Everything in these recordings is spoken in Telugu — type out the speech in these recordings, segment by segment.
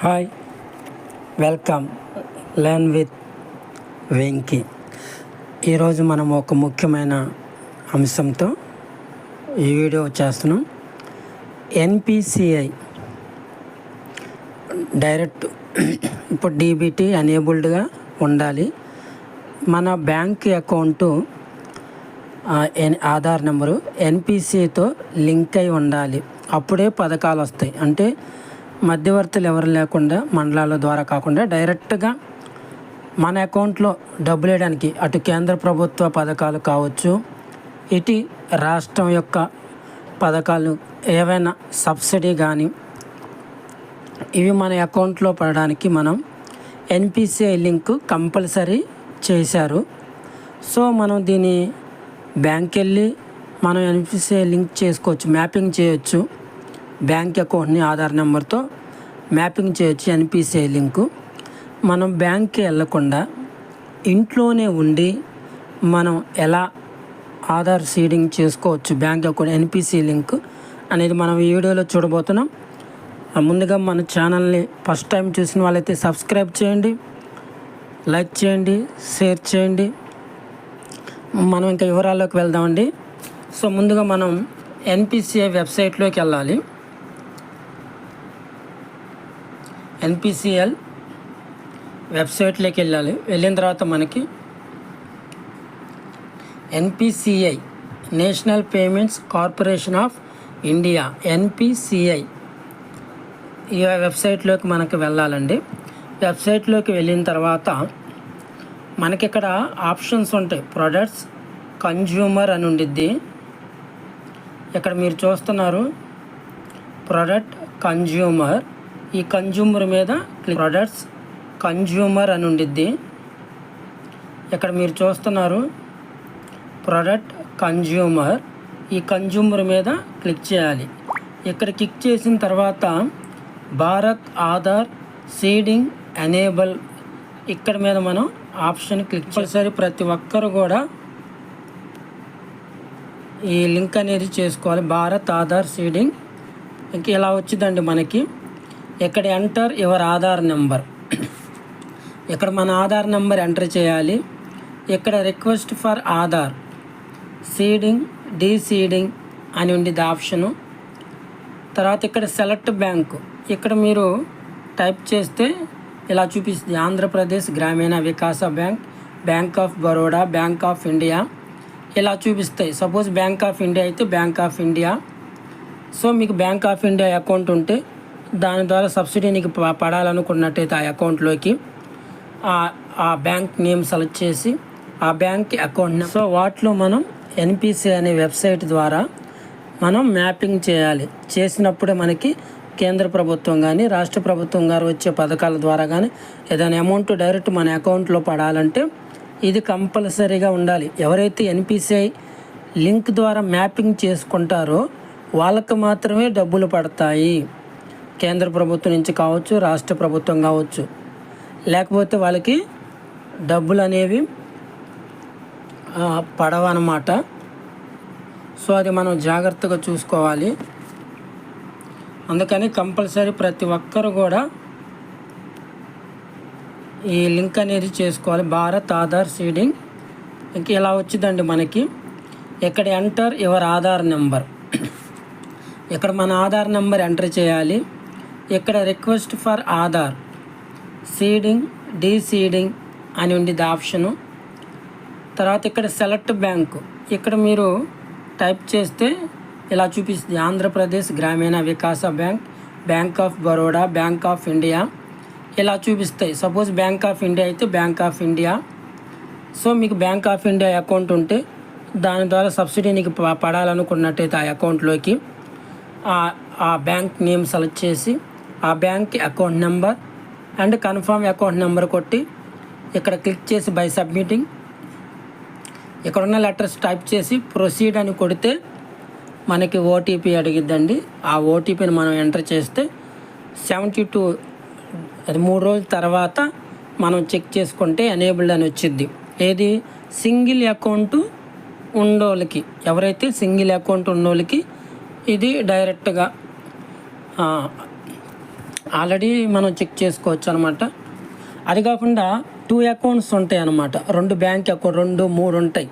Hi, welcome learn with Venky. ఈరోజు మనం ఒక ముఖ్యమైన అంశంతో ఈ వీడియో చేస్తున్నాం. ఎన్పిసిఐ డైరెక్ట్ ఇప్పుడు డీబీటీ ఎనేబుల్డ్గా ఉండాలి. మన బ్యాంక్ అకౌంటు ఆధార్ నెంబరు ఎన్పిసిఐతో లింక్ అయి ఉండాలి. అప్పుడే పథకాలు వస్తాయి. అంటే మధ్యవర్తులు ఎవరు లేకుండా, మండలాల ద్వారా కాకుండా డైరెక్ట్గా మన అకౌంట్లో డబ్బులు వేయడానికి అటు కేంద్ర ప్రభుత్వ పథకాలు కావచ్చు, ఇటు రాష్ట్రం యొక్క పథకాలు ఏవైనా సబ్సిడీ కానీ ఇవి మన అకౌంట్లో పడడానికి మనం ఎన్పిసిఐ లింక్ కంపల్సరీ చేశారు. సో మనం దీన్ని బ్యాంక్ వెళ్ళి మనం ఎన్పిసిఐ లింక్ చేసుకోవచ్చు, మ్యాపింగ్ చేయొచ్చు. బ్యాంక్ అకౌంట్ని ఆధార్ నెంబర్తో మ్యాపింగ్ చేయొచ్చు. ఎన్పిసిఐ లింకు మనం బ్యాంక్కి వెళ్ళకుండా ఇంట్లోనే ఉండి మనం ఎలా ఆధార్ సీడింగ్ చేసుకోవచ్చు బ్యాంక్ అకౌంట్ ఎన్పిసిఐ లింక్ అనేది మనం ఈ వీడియోలో చూడబోతున్నాం. ముందుగా మన ఛానల్ని ఫస్ట్ టైం చూసిన వాళ్ళైతే సబ్స్క్రైబ్ చేయండి, లైక్ చేయండి, షేర్ చేయండి. మనం ఇంకా వివరాల్లోకి వెళ్దామండి. సో ముందుగా మనం ఎన్పిసిఐ వెబ్సైట్లోకి వెళ్ళాలి. ఎన్పిసిఎల్ వెబ్సైట్లోకి వెళ్ళిన తర్వాత మనకి NPCI national payments corporation of India NPCI ఈ వెబ్సైట్లోకి మనకి వెళ్ళాలండి. వెబ్సైట్లోకి వెళ్ళిన తర్వాత మనకి ఇక్కడ ఆప్షన్స్ ఉంటాయి. ప్రొడక్ట్స్, కన్జ్యూమర్ అని ఉండిద్ది. ఇక్కడ మీరు చూస్తున్నారు ప్రొడక్ట్, కన్జ్యూమర్. ఈ కన్జ్యూమర్ మీద ప్రొడక్ట్స్, కన్జ్యూమర్ అని ఉండిద్ది. ఇక్కడ మీరు చూస్తున్నారు ప్రొడక్ట్, కన్జ్యూమర్. ఈ కన్జ్యూమర్ మీద క్లిక్ చేయాలి. ఇక్కడ క్లిక్ చేసిన తర్వాత భారత్ ఆధార్ సీడింగ్ ఎనేబుల్ ఇక్కడ మీద మనం ఆప్షన్ క్లిక్ చేసరి ప్రతి ఒక్కరు కూడా ఈ లింక్ అనేది చేసుకోవాలి. భారత్ ఆధార్ సీడింగ్ ఇంక ఇలా వచ్చిందండి మనకి. ఇక్కడ ఎంటర్ యువర్ ఆధార్ నెంబర్, ఇక్కడ మన ఆధార్ నెంబర్ ఎంటర్ చేయాలి. ఇక్కడ request for Aadhaar seeding, deseeding అని ఉండేది ఆప్షను. తర్వాత ఇక్కడ సెలెక్ట్ బ్యాంకు ఇక్కడ మీరు టైప్ చేస్తే ఇలా చూపిస్తుంది. Andhra Pradesh Grameena Vikasa bank, bank of Baroda, bank of India ఇలా చూపిస్తాయి. సపోజ్ బ్యాంక్ ఆఫ్ ఇండియా అయితే బ్యాంక్ ఆఫ్ ఇండియా. సో మీకు బ్యాంక్ ఆఫ్ ఇండియా అకౌంట్ ఉంటే దాని ద్వారా సబ్సిడీ నీకు పడాలనుకున్నట్టయితే ఆ అకౌంట్లోకి ఆ బ్యాంక్ నేమ్ సెలెక్ట్ చేసి ఆ బ్యాంక్ అకౌంట్ సో వాటిలో మనం ఎన్పిసిఐ అనే వెబ్సైట్ ద్వారా మనం మ్యాపింగ్ చేయాలి. చేసినప్పుడే మనకి కేంద్ర ప్రభుత్వం కానీ రాష్ట్ర ప్రభుత్వం గారు వచ్చే పథకాల ద్వారా కానీ ఏదైనా అమౌంట్ డైరెక్ట్ మన అకౌంట్లో పడాలంటే ఇది కంపల్సరీగా ఉండాలి. ఎవరైతే ఎన్పిసిఐ లింక్ ద్వారా మ్యాపింగ్ చేసుకుంటారో వాళ్ళకు మాత్రమే డబ్బులు పడతాయి. కేంద్ర ప్రభుత్వం నుంచి కావచ్చు, రాష్ట్ర ప్రభుత్వం కావచ్చు. లేకపోతే వాళ్ళకి డబ్బులు అనేవి పడవన్నమాట. సో అది మనం జాగ్రత్తగా చూసుకోవాలి. అందుకని కంపల్సరీ ప్రతి ఒక్కరు కూడా ఈ లింక్ అనేది చేసుకోవాలి. భారత్ ఆధార్ సీడింగ్ ఇంక ఇలా వచ్చిందండి మనకి. ఇక్కడ ఎంటర్ యువర్ ఆధార్ నెంబర్ ఇక్కడ మన ఆధార్ నెంబర్ ఎంటర్ చేయాలి. ఇక్కడ request for Aadhaar seeding, deseeding అని ఉండేది ఆప్షను. తర్వాత ఇక్కడ సెలెక్ట్ బ్యాంకు ఇక్కడ మీరు టైప్ చేస్తే ఇలా చూపిస్తుంది. Andhra Pradesh Grameena Vikasa bank, bank of Baroda, bank of India ఇలా చూపిస్తాయి. సపోజ్ బ్యాంక్ ఆఫ్ ఇండియా అయితే బ్యాంక్ ఆఫ్ ఇండియా. సో మీకు బ్యాంక్ ఆఫ్ ఇండియా అకౌంట్ ఉంటే దాని ద్వారా సబ్సిడీ నీకు పడాలనుకున్నట్టయితే ఆ అకౌంట్లోకి ఆ బ్యాంక్ నేమ్ సెలెక్ట్ చేసి ఆ bank account number and confirm account number కొట్టి ఇక్కడ క్లిక్ చేసి బై సబ్మిటింగ్ ఇక్కడ ఉన్న లెటర్స్ టైప్ చేసి ప్రొసీడ్ అని కొడితే మనకి ఓటీపీ అడిగిద్దండి. ఆ ఓటీపీని మనం ఎంటర్ చేస్తే 72 3 రోజుల తర్వాత మనం చెక్ చేసుకుంటే ఎనేబుల్డ్ అని వచ్చింది. ఏది సింగిల్ అకౌంట్ ఉన్నోళ్ళకి, ఎవరైతే సింగిల్ అకౌంట్ ఉన్నోళ్ళకి ఇది డైరెక్ట్గా ఆల్రెడీ మనం చెక్ చేసుకోవచ్చు అనమాట. అది కాకుండా 2 అకౌంట్స్ ఉంటాయి అన్నమాట. 2 బ్యాంక్ అకౌంట్ 2, 3 ఉంటాయి.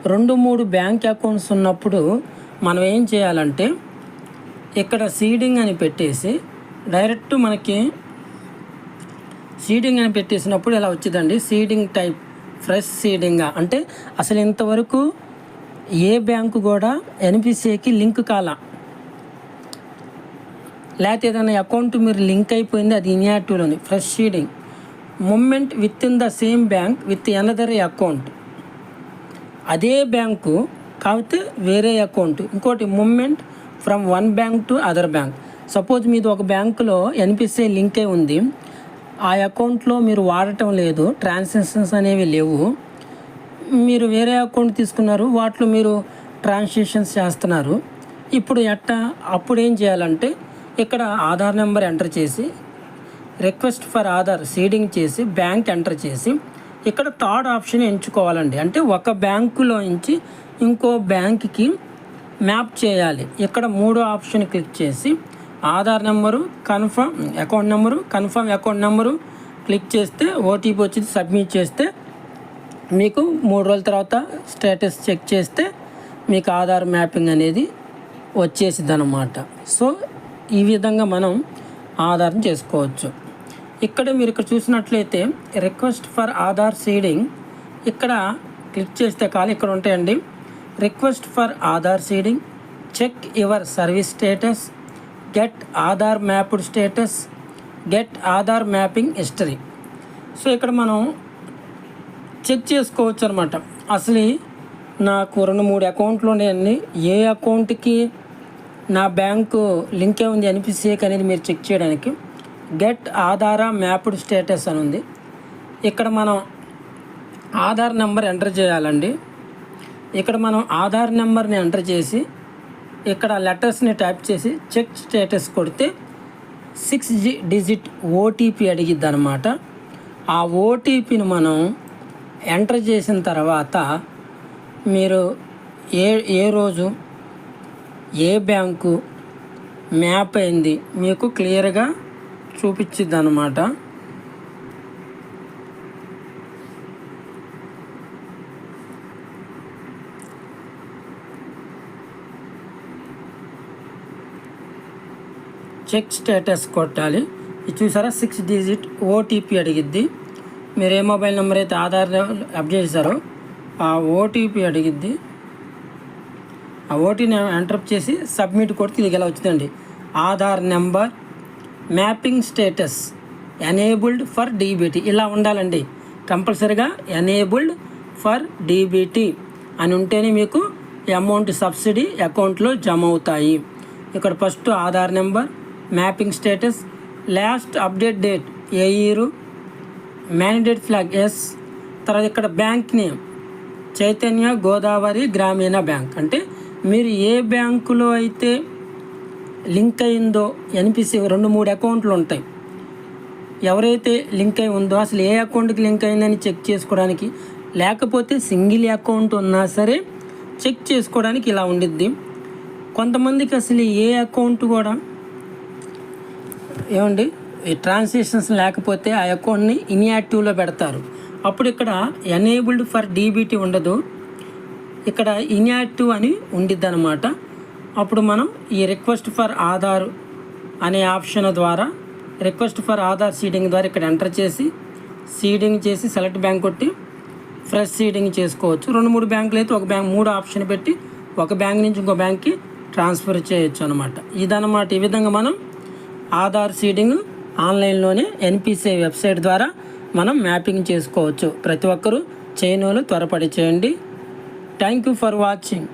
2, 3 బ్యాంక్ అకౌంట్స్ ఉన్నప్పుడు మనం ఏం చేయాలంటే ఇక్కడ సీడింగ్ అని పెట్టేసి డైరెక్ట్ మనకి సీడింగ్ అని పెట్టేసినప్పుడు ఇలా వచ్చిందండి. సీడింగ్ టైప్ ఫ్రెష్ సీడింగ్ అంటే అసలు ఇంతవరకు ఏ బ్యాంకు కూడా ఎన్పిసిఐకి లింక్ కాలా, లేకపోతే ఏదైనా అకౌంట్ మీరు లింక్ అయిపోయింది అది ఇన్యాక్టివ్లోని. Fresh seeding moment within the same bank with another account, అదే బ్యాంకు కాకపోతే వేరే అకౌంట్. ఇంకోటి moment from one bank to other bank. Suppose మీది ఒక బ్యాంకులో ఎన్పిసిఐ లింక్ అయి ఉంది, ఆ అకౌంట్లో మీరు వాడటం లేదు, ట్రాన్సాక్షన్స్ అనేవి లేవు, మీరు వేరే అకౌంట్ తీసుకున్నారు, వాటిలో మీరు ట్రాన్సాక్షన్స్ చేస్తున్నారు. ఇప్పుడు అప్పుడు ఏం చేయాలంటే ఇక్కడ ఆధార్ నెంబర్ ఎంటర్ చేసి రిక్వెస్ట్ ఫర్ ఆధార్ సీడింగ్ చేసి బ్యాంక్ ఎంటర్ చేసి ఇక్కడ థర్డ్ ఆప్షన్ ఎంచుకోవాలండి. అంటే ఒక బ్యాంకులో నుంచి ఇంకో బ్యాంక్కి మ్యాప్ చేయాలి. ఇక్కడ 3వ ఆప్షన్ క్లిక్ చేసి Aadhaar number confirm account number click చేస్తే ఓటీపీ వచ్చి సబ్మిట్ చేస్తే మీకు 3 రోజుల తర్వాత స్టేటస్ చెక్ చేస్తే మీకు ఆధార్ మ్యాపింగ్ అనేది వచ్చేసిద్ది అన్నమాట. సో ఈ విధంగా మనం ఆధారం చేసుకోవచ్చు. మీరు ఇక్కడ చూసినట్లయితే రిక్వెస్ట్ ఫర్ ఆధార్ సీడింగ్ ఇక్కడ క్లిక్ చేస్తే ఇక్కడ ఉంటాయండి. Request for Aadhaar seeding, check your service status, get Aadhaar mapped status, get Aadhaar mapping history. So ఇక్కడ మనం చెక్ చేసుకోవచ్చు అనమాట. అసలు నాకు 2-3 అకౌంట్లు ఉన్నాయండి, ఏ అకౌంట్కి నా బ్యాంకు లింకే ఉంది ఎన్పిసిఐకి అనేది మీరు చెక్ చేయడానికి గెట్ ఆధార్ మ్యాప్డ్ స్టేటస్ అని ఉంది. ఇక్కడ మనం ఆధార్ నెంబర్ ఎంటర్ చేయాలండి. ఇక్కడ మనం ఆధార్ నెంబర్ని ఎంటర్ చేసి ఇక్కడ లెటర్స్ని టైప్ చేసి చెక్ స్టేటస్ కొడితే 6 డిజిట్ ఓటీపీ అడిగిద్ది అనమాట. ఆ ఓటీపీని మనం ఎంటర్ చేసిన తర్వాత మీరు ఏ రోజు ఏ బ్యాంకు మ్యాప్ అయింది మీకు క్లియర్గా చూపించిద్ది అన్నమాట. చెక్ స్టేటస్ కొట్టాలి. ఇది చూసారా 6 డిజిట్ ఓటీపీ అడిగిద్ది. మీరు ఏ మొబైల్ నెంబర్ అయితే ఆధార్ అప్డేట్ చేశారో ఆ ఓటీపీ అడిగిద్ది. ఆ ఓటీని ఎంటర్ చేసి సబ్మిట్ కొడితే ఇది ఇలా వచ్చిందండి. Aadhaar number mapping status enabled for DBT ఇలా ఉండాలండి. కంపల్సరీగా ఎనేబుల్డ్ ఫర్ డీబీటీ అని ఉంటేనే మీకు అమౌంట్ సబ్సిడీ అకౌంట్లో జమ అవుతాయి. ఇక్కడ first Aadhaar number, mapping status, last update date a year, mandate flag yes, తర్వాత ఇక్కడ బ్యాంక్ నేమ్ చైతన్య గోదావరి గ్రామీణ బ్యాంక్. అంటే మీరు ఏ బ్యాంకులో అయితే లింక్ అయిందో ఎన్పిసి 2-3 అకౌంట్లు ఉంటాయి, ఎవరైతే లింక్ అయి ఉందో అసలు ఏ అకౌంట్కి లింక్ అయిందని చెక్ చేసుకోవడానికి, లేకపోతే సింగిల్ అకౌంట్ ఉన్నా సరే చెక్ చేసుకోవడానికి ఇలా ఉండిద్ది. కొంతమందికి అసలు ఏ అకౌంట్ కూడా ఈ ట్రాన్సాక్షన్స్ లేకపోతే ఆ అకౌంట్ని ఇన్యాక్టివ్లో పెడతారు. అప్పుడు ఇక్కడ ఎనేబుల్డ్ ఫర్ డీబీటీ ఉండదు, ఇక్కడ ఇన్యాక్టివ్ అని ఉండిద్ది అనమాట. అప్పుడు మనం ఈ రిక్వెస్ట్ ఫర్ ఆధార్ అనే ఆప్షన్ ద్వారా రిక్వెస్ట్ ఫర్ ఆధార్ సీడింగ్ ద్వారా ఇక్కడ ఎంటర్ చేసి సీడింగ్ చేసి సెలెక్ట్ బ్యాంక్ కొట్టి ఫ్రెష్ సీడింగ్ చేసుకోవచ్చు. 2-3 బ్యాంకులు అయితే ఒక బ్యాంక్ 3 ఆప్షన్ పెట్టి ఒక బ్యాంక్ నుంచి ఇంకో బ్యాంక్కి ట్రాన్స్ఫర్ చేయొచ్చు అనమాట. ఇదన్నమాట. ఈ విధంగా మనం ఆధార్ సీడింగ్ ఆన్లైన్లోనే ఎన్పిసిఐ వెబ్సైట్ ద్వారా మనం మ్యాపింగ్ చేసుకోవచ్చు. ప్రతి ఒక్కరూ చేయనోళ్ళు త్వరపడి చేయండి. Thank you for watching.